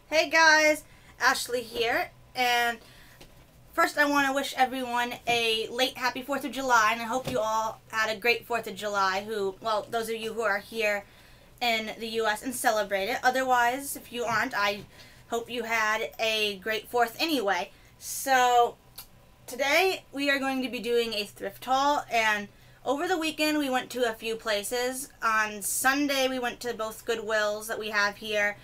Hey guys, Ashley here, and first I want to wish everyone a late happy 4th of July, and I hope you all had a great 4th of July, those of you who are here in the U.S. and celebrate it. Otherwise, if you aren't, I hope you had a great 4th anyway. So, today we are going to be doing a thrift haul, and over the weekend we went to a few places. On Sunday we went to both Goodwills that we have here,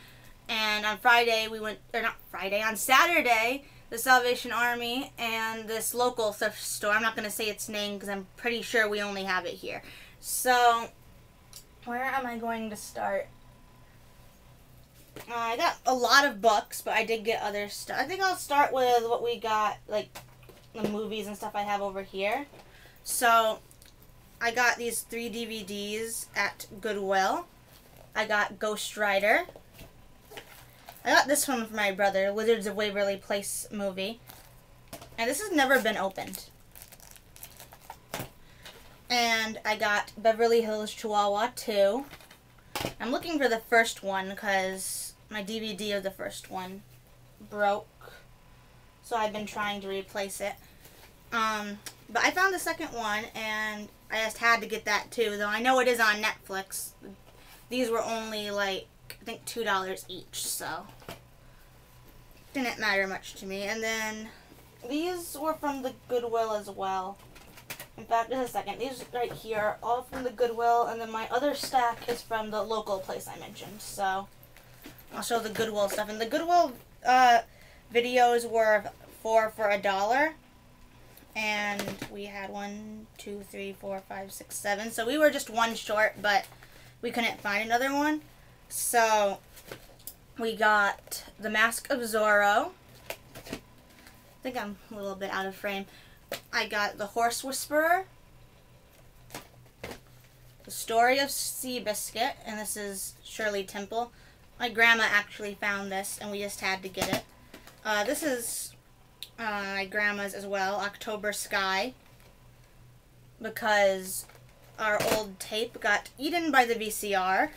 and on on Saturday, the Salvation Army and this local thrift store. I'm not going to say its name because I'm pretty sure we only have it here. So, where am I going to start? I got a lot of books, but I did get other stuff. I think I'll start with what we got, like the movies and stuff I have over here. So, I got these 3 DVDs at Goodwill. I got Ghost Rider. I got this one for my brother, Wizards of Waverly Place movie. And this has never been opened. And I got Beverly Hills Chihuahua 2. I'm looking for the first one because my DVD of the first one broke. So I've been trying to replace it. But I found the second one and I just had to get that too, though I know it is on Netflix. These were only like, I think $2 each, so didn't matter much to me. And then these were from the Goodwill as well. In fact, just a second. These right here are all from the Goodwill, and then my other stack is from the local place I mentioned. So I'll show the Goodwill stuff. And the Goodwill videos were for $1. And we had 1, 2, 3, 4, 5, 6, 7. So we were just one short, but we couldn't find another one. So we got The Mask of Zorro. I think I'm a little bit out of frame. I got The Horse Whisperer. The Story of Seabiscuit. And this is Shirley Temple. My grandma actually found this and we just had to get it. This is my grandma's as well, October Sky. Because our old tape got eaten by the VCR.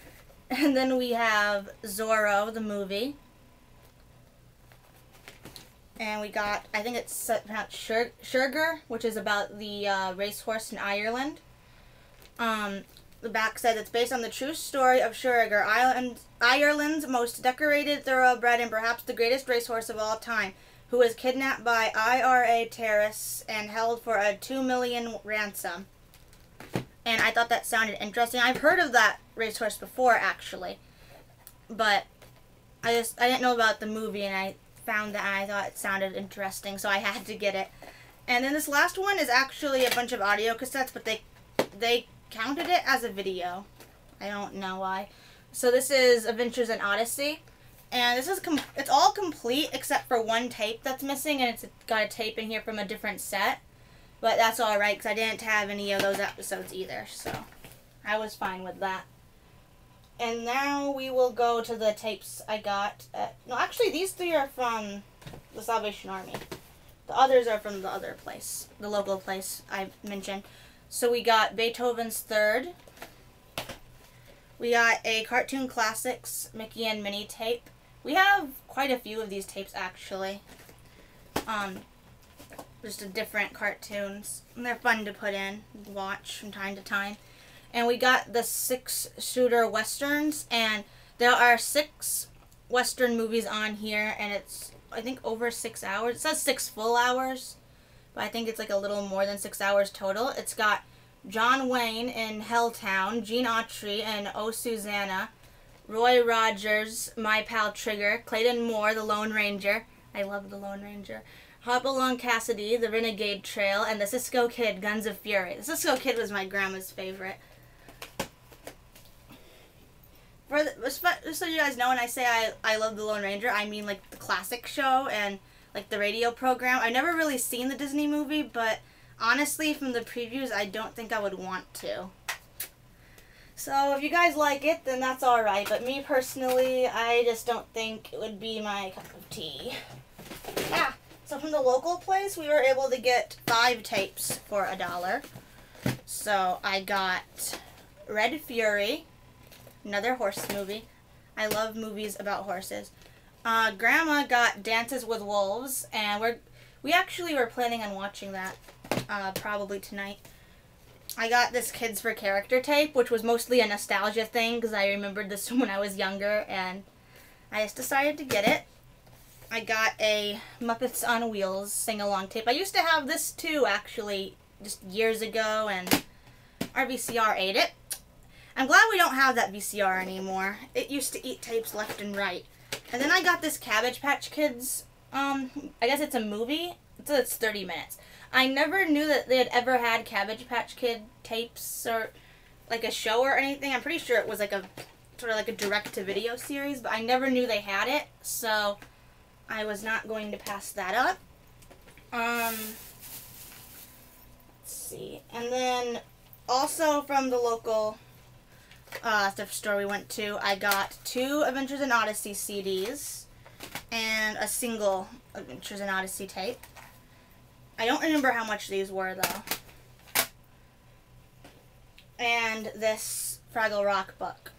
And then we have Zorro, the movie. And we got, I think it's pronounced Sugar, which is about the racehorse in Ireland. The back said it's based on the true story of Sugar, Ireland's most decorated thoroughbred and perhaps the greatest racehorse of all time, who was kidnapped by IRA terrorists and held for a $2 million ransom. And I thought that sounded interesting. I've heard of that racehorse before, actually. But I didn't know about the movie, and I found that and I thought it sounded interesting, so I had to get it. And then this last one is actually a bunch of audio cassettes, but they counted it as a video. I don't know why. So this is Adventures in Odyssey. And this is it's all complete except for one tape that's missing, and it's got a tape in here from a different set. But that's alright, because I didn't have any of those episodes either, so I was fine with that. And now we will go to the tapes I got. No, actually, these 3 are from the Salvation Army. The others are from the other place, the local place I mentioned. So we got Beethoven's Third. We got a Cartoon Classics Mickey and Minnie tape. We have quite a few of these tapes, actually. Just different cartoons. And they're fun to put in and watch from time to time. And we got the 6 shooter westerns, and there are 6 western movies on here, and it's, I think, over 6 hours. It says 6 full hours, but I think it's like a little more than 6 hours total. It's got John Wayne in Helltown, Gene Autry in Oh Susanna, Roy Rogers, My Pal Trigger, Clayton Moore, The Lone Ranger. I love The Lone Ranger. Hopalong Cassidy, The Renegade Trail, and The Cisco Kid, Guns of Fury. The Cisco Kid was my grandma's favorite. Just so you guys know, when I say I love The Lone Ranger, I mean like the classic show and like the radio program. I've never really seen the Disney movie, but honestly, from the previews, I don't think I would want to. So if you guys like it, then that's alright. But me personally, I just don't think it would be my cup of tea. Yeah. So from the local place, we were able to get 5 tapes for $1. So I got Red Fury, another horse movie. I love movies about horses. Grandma got Dances with Wolves, and we actually were planning on watching that probably tonight. I got this Kids for Character tape, which was mostly a nostalgia thing because I remembered this from when I was younger, and I just decided to get it. I got a Muppets on Wheels sing-along tape. I used to have this too, actually, just years ago, and our VCR ate it. I'm glad we don't have that VCR anymore. It used to eat tapes left and right. And then I got this Cabbage Patch Kids, I guess it's a movie. It's 30 minutes. I never knew that they had ever had Cabbage Patch Kid tapes or like a show or anything. I'm pretty sure it was like a sort of like a direct-to-video series, but I never knew they had it, so I was not going to pass that up. Let's see. And then also from the local thrift store we went to, I got 2 Adventures in Odyssey CDs and a single Adventures in Odyssey tape. I don't remember how much these were, though. And this Fraggle Rock book.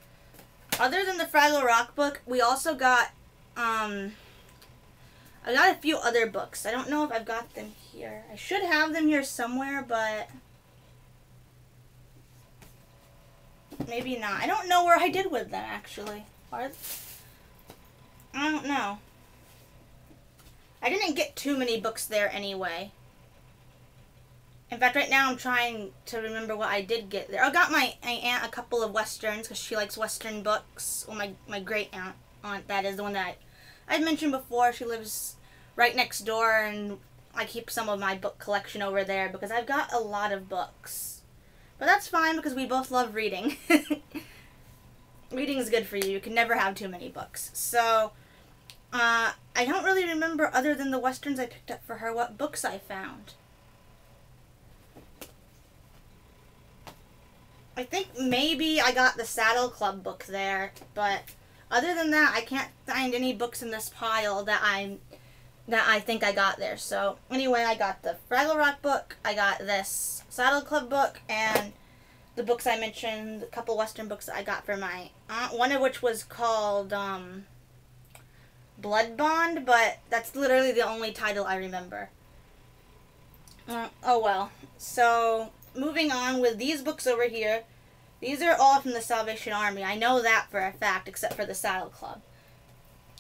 Other than the Fraggle Rock book, we also got, I got a few other books. I don't know if I've got them here. I should have them here somewhere, but maybe not. I don't know where I did with them, actually. I don't know. I didn't get too many books there anyway. In fact, right now I'm trying to remember what I did get there. I got my aunt a couple of Westerns because she likes Western books. Well, my great aunt, that is the one that I'd mentioned before. She lives right next door, and I keep some of my book collection over there because I've got a lot of books. But that's fine because we both love reading. Reading is good for you. You can never have too many books. So, I don't really remember, other than the Westerns I picked up for her, what books I found. I think maybe I got the Saddle Club book there, but other than that, I can't find any books in this pile that I think I got there. So anyway, I got the Fraggle Rock book, I got this Saddle Club book, and the books I mentioned, a couple Western books that I got for my aunt, one of which was called Blood Bond, but that's literally the only title I remember. Oh well. So moving on with these books over here. These are all from the Salvation Army. I know that for a fact, except for the Saddle Club.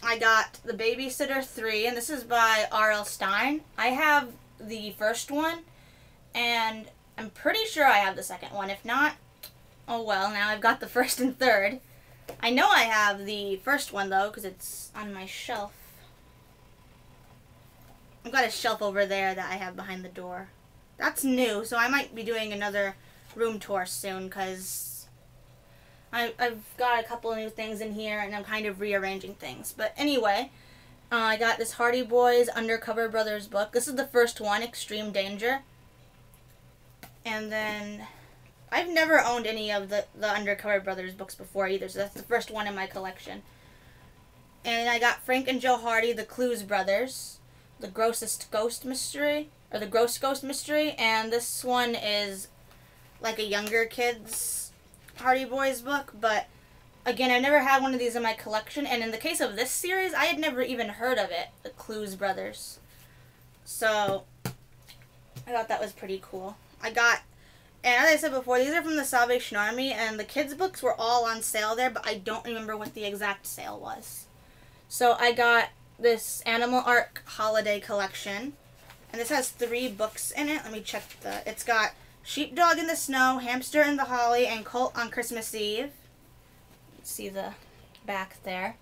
I got The Babysitter 3, and this is by R.L. Stine. I have the first one, and I'm pretty sure I have the second one. If not, oh well, now I've got the first and third. I know I have the first one, though, because it's on my shelf. I've got a shelf over there that I have behind the door. That's new, so I might be doing another room tour soon, because I've got a couple of new things in here, and I'm kind of rearranging things. But anyway, I got this Hardy Boys Undercover Brothers book. This is the first one, Extreme Danger. And then, I've never owned any of the Undercover Brothers books before either, so that's the first one in my collection. And I got Frank and Joe Hardy, The Clues Brothers, The Grossest Ghost Mystery, or The Gross Ghost Mystery, and this one is like a younger kid's Hardy Boys book, but again, I've never had one of these in my collection, and in the case of this series, I had never even heard of it, The Clues Brothers. So, I thought that was pretty cool. And as I said before, these are from the Salvation Army, and the kids' books were all on sale there, but I don't remember what the exact sale was. So, I got this Animal Ark Holiday Collection, and this has 3 books in it. Let me check it's got Sheepdog in the Snow, Hamster in the Holly, and Colt on Christmas Eve. See the back there.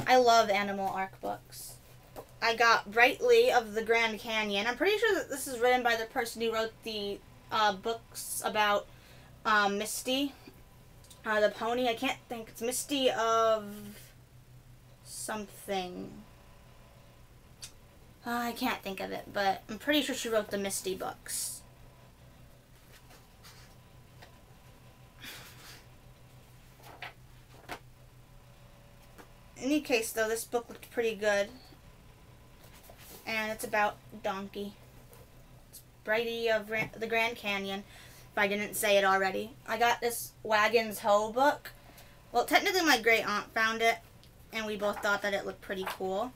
I love Animal Ark books. I got Brightly of the Grand Canyon. I'm pretty sure that this is written by the person who wrote the books about Misty, the pony. I can't think. It's Misty of something. I can't think of it, but I'm pretty sure she wrote the Misty books. In any case, though, this book looked pretty good. And it's about Donkey. It's Brighty of the Grand Canyon, if I didn't say it already. I got this Wagons Ho book. Well, technically my great aunt found it. and we both thought that it looked pretty cool.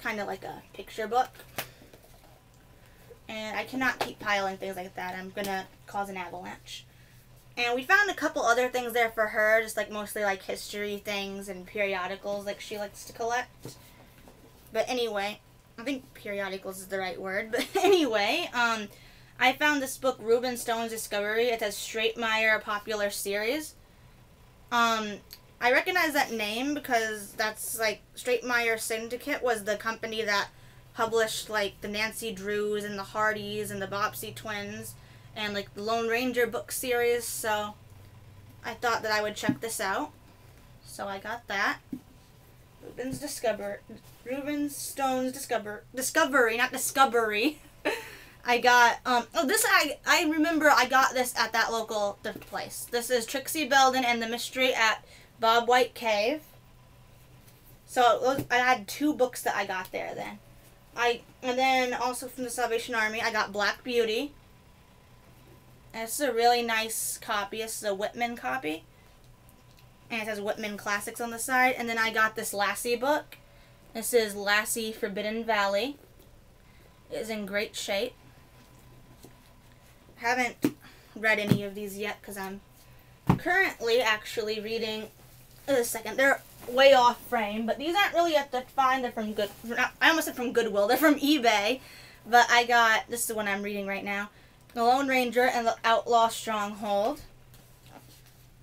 Kind of like a picture book. And I cannot keep piling things like that. I'm going to cause an avalanche. And we found a couple other things there for her, just like mostly like history things and periodicals like she likes to collect. But anyway, I think periodicals is the right word. But anyway, I found this book, Reuben Stone's Discovery. It says Stratemeyer, a popular series. I recognize that name because that's like Stratemeyer Syndicate was the company that published like the Nancy Drews and the Hardys and the Bobbsey twins and like the Lone Ranger book series. So I thought that I would check this out. So I got that. Reuben Stone's Discovery, not Discovery. I got, I remember I got this at that local thrift place. This is Trixie Belden and the Mystery at Bob White Cave. So I had 2 books that I got there then. And then also from the Salvation Army, I got Black Beauty. And this is a really nice copy. This is a Whitman copy. And it has Whitman Classics on the side. And then I got this Lassie book. This is Lassie Forbidden Valley. It is in great shape. Haven't read any of these yet because I'm currently actually reading. They're way off frame, but these aren't really at the find. They're from I almost said from Goodwill. They're from eBay. But I got, this is the one I'm reading right now, The Lone Ranger and the Outlaw Stronghold.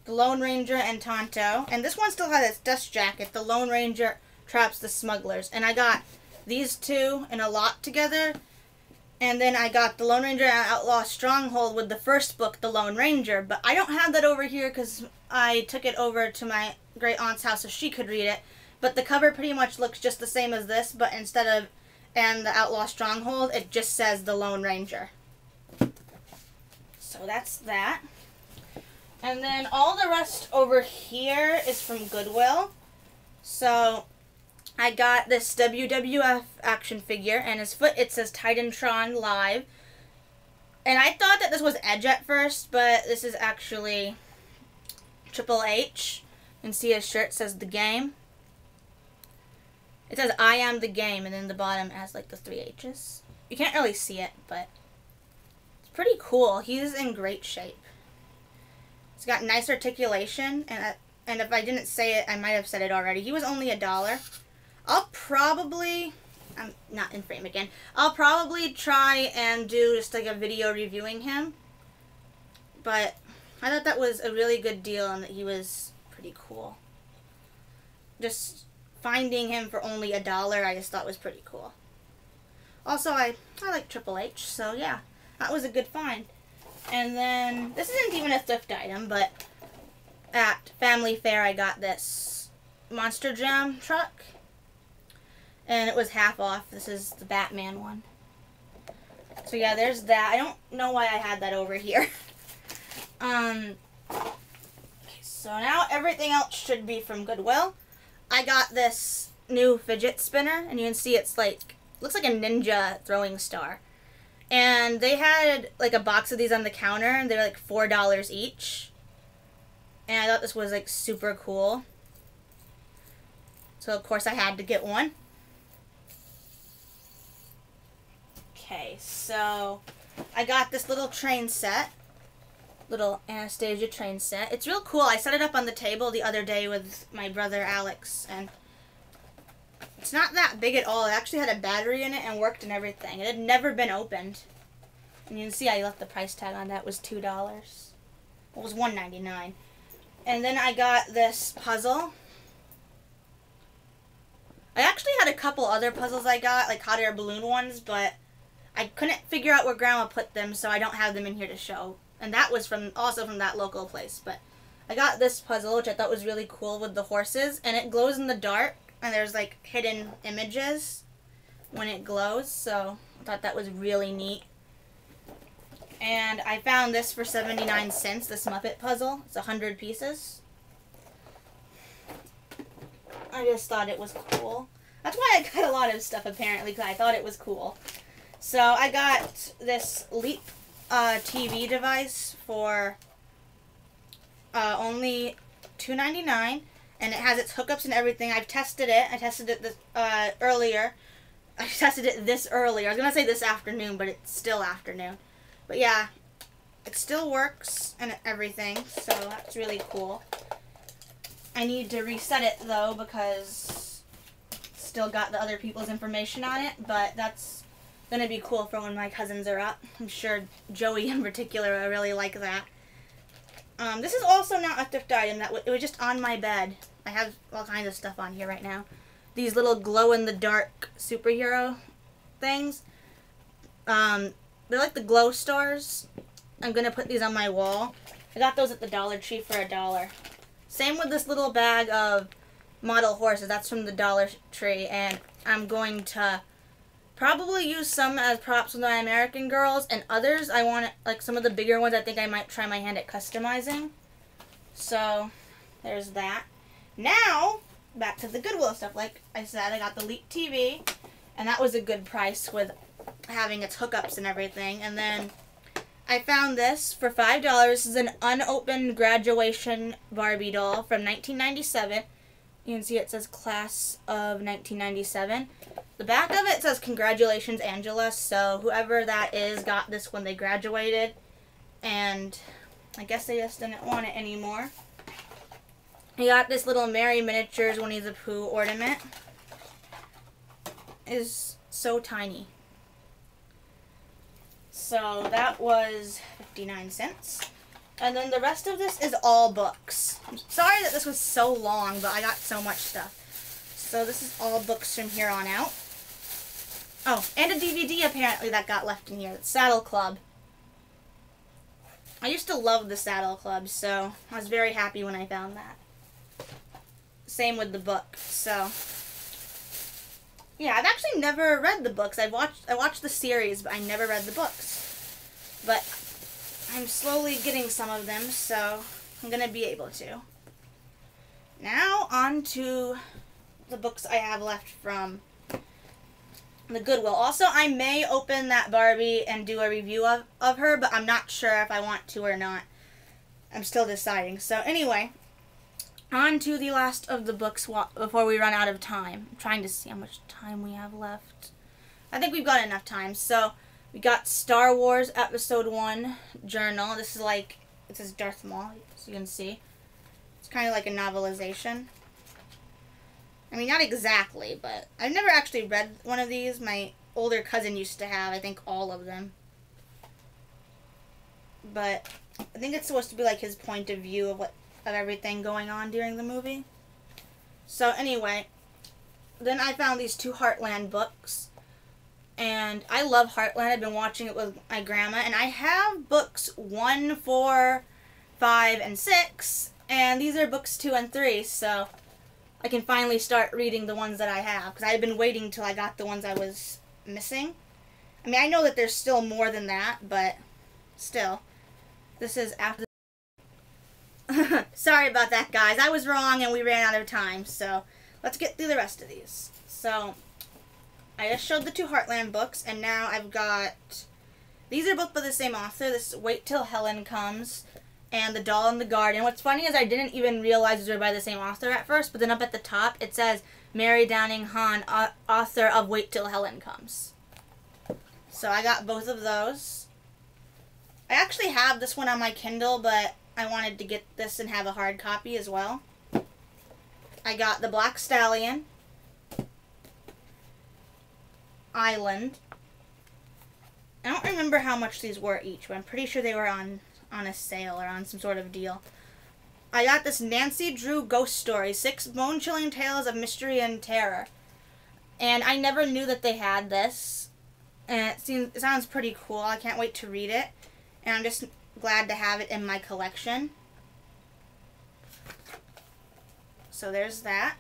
The Lone Ranger and Tonto. And this one still has its dust jacket. The Lone Ranger Traps the Smugglers. And I got these 2 in a lot together. And then I got The Lone Ranger and Outlaw Stronghold with the first book, The Lone Ranger. But I don't have that over here because I took it over to my great aunt's house so she could read it. But the cover pretty much looks just the same as this, but instead of "and the Outlaw Stronghold," it just says The Lone Ranger. So that's that. And then all the rest over here is from Goodwill. So I got this WWF action figure, and his foot, it says Titantron Live. And I thought that this was Edge at first, but this is actually Triple H. You can see his shirt says The Game. It says I am the game, and then the bottom has like the 3 H's. You can't really see it, but it's pretty cool. He's in great shape. He's got nice articulation, and if I didn't say it, I might have said it already. He was only $1. I'll probably, I'm not in frame again, I'll probably try and do just like a video reviewing him. But I thought that was a really good deal and that he was pretty cool. Just finding him for only $1, I just thought was pretty cool. Also, I like Triple H, so yeah, that was a good find. And then, this isn't even a thrift item, but at Family Fair I got this Monster Jam truck. And it was half off. This is the Batman one. So yeah, there's that. I don't know why I had that over here. Okay, so now everything else should be from Goodwill. I got this new fidget spinner, and you can see it's like, looks like a ninja throwing star. And they had like a box of these on the counter, and they were like $4 each. And I thought this was like super cool. So of course I had to get one. Okay, so I got this little train set. Little Anastasia train set. It's real cool. I set it up on the table the other day with my brother Alex, and it's not that big at all. It actually had a battery in it and worked and everything. It had never been opened. And you can see I left the price tag on that. It was $2. It was $1.99. And then I got this puzzle. I actually had a couple other puzzles I got, like hot air balloon ones, but I couldn't figure out where Grandma put them, so I don't have them in here to show. And that was also from that local place. But I got this puzzle, which I thought was really cool, with the horses, and it glows in the dark, and there's like hidden images when it glows, so I thought that was really neat. And I found this for 79 cents, this Muppet puzzle. It's 100 pieces. I just thought it was cool. That's why I got a lot of stuff, apparently, because I thought it was cool. So I got this Leap TV device for only $2.99, And it has its hookups and everything. I've tested it. I tested it this earlier. I tested it this early. I was going to say this afternoon, but it's still afternoon. But yeah, it still works and everything, so that's really cool. I need to reset it, though, because it's still got the other people's information on it, but that's going to be cool for when my cousins are up. I'm sure Joey in particular will really like that. This is also not a thrift item. It was just on my bed. I have all kinds of stuff on here right now. These little glow-in-the-dark superhero things. They're like the glow stars. I'm going to put these on my wall. I got those at the Dollar Tree for $1. Same with this little bag of model horses. That's from the Dollar Tree. And I'm going to probably use some as props with my American Girls. And others, I want, like some of the bigger ones, I think I might try my hand at customizing. So, there's that. Now, back to the Goodwill stuff. Like I said, I got the Leap TV, and that was a good price with having its hookups and everything. And then I found this for $5. This is an unopened graduation Barbie doll from 1997. You can see it says class of 1997. The back of it says congratulations, Angela. So whoever that is got this when they graduated, and I guess they just didn't want it anymore. I got this little Mary Miniatures Winnie the Pooh ornament. It is so tiny. So that was 59 cents. And then the rest of this is all books. I'm sorry that this was so long, but I got so much stuff. So this is all books from here on out. Oh, and a DVD apparently that got left in here. It's Saddle Club. I used to love the Saddle Club, so I was very happy when I found that. Same with the book. So yeah, I've actually never read the books. I watched the series, but I never read the books. But I'm slowly getting some of them, so I'm going to be able to. Now on to the books I have left from the Goodwill. Also, I may open that Barbie and do a review of her, but I'm not sure if I want to or not. I'm still deciding. So anyway, on to the last of the books before we run out of time. I'm trying to see how much time we have left. I think we've got enough time. So we got Star Wars Episode 1 Journal. This is like, it says Darth Maul, so you can see. It's kind of like a novelization. I mean, not exactly, but I've never actually read one of these. My older cousin used to have, I think, all of them. But I think it's supposed to be like his point of view of everything going on during the movie. So anyway, then I found these 2 Heartland books. And I love Heartland. I've been watching it with my grandma. And I have books 1, 4, 5, and 6. And these are books 2 and 3. So I can finally start reading the ones that I have. Because I had been waiting till I got the ones I was missing. I mean, I know that there's still more than that. But still. This is after. Sorry about that, guys. I was wrong and we ran out of time. So let's get through the rest of these. So I just showed the 2 Heartland books, and now I've got, these are both by the same author. This is Wait Till Helen Comes and The Doll in the Garden. What's funny is I didn't even realize they were by the same author at first, but then up at the top it says Mary Downing Hahn, author of Wait Till Helen Comes. So I got both of those. I actually have this one on my Kindle, but I wanted to get this and have a hard copy as well. I got The Black Stallion, Island. I don't remember how much these were each, but I'm pretty sure they were on a sale or on some sort of deal. I got this Nancy Drew Ghost Story, 6 bone-chilling tales of mystery and terror. And I never knew that they had this. And it sounds pretty cool. I can't wait to read it. And I'm just glad to have it in my collection. So there's that.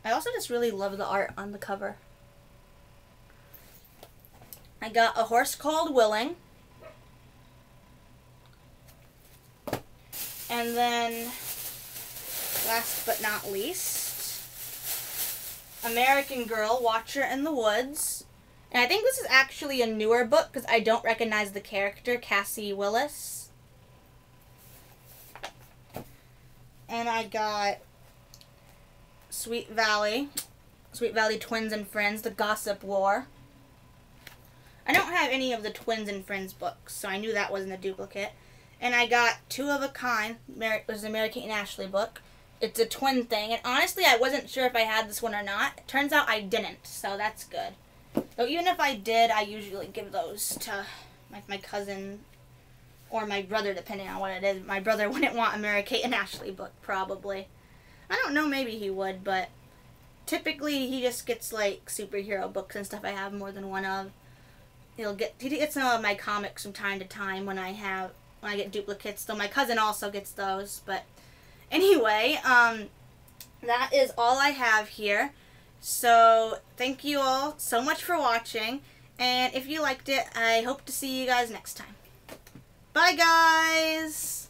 I also just really love the art on the cover. I got A Horse Called Willing. And then, last but not least, American Girl, Watcher in the Woods. And I think this is actually a newer book because I don't recognize the character, Cassie Willis. And I got Sweet Valley Twins and Friends, The Gossip War. I don't have any of the Twins and Friends books, so I knew that wasn't a duplicate. And I got Two of a Kind, it was a Mary-Kate and Ashley book. It's a twin thing, and honestly, I wasn't sure if I had this one or not. It turns out I didn't, so that's good. Though even if I did, I usually give those to like my cousin or my brother, depending on what it is. My brother wouldn't want a Mary-Kate and Ashley book, probably. I don't know, maybe he would, but typically he just gets like superhero books and stuff I have more than one of. He gets some of my comics from time to time when I get duplicates, though my cousin also gets those. But anyway, that is all I have here. So thank you all so much for watching, and if you liked it, I hope to see you guys next time. Bye guys!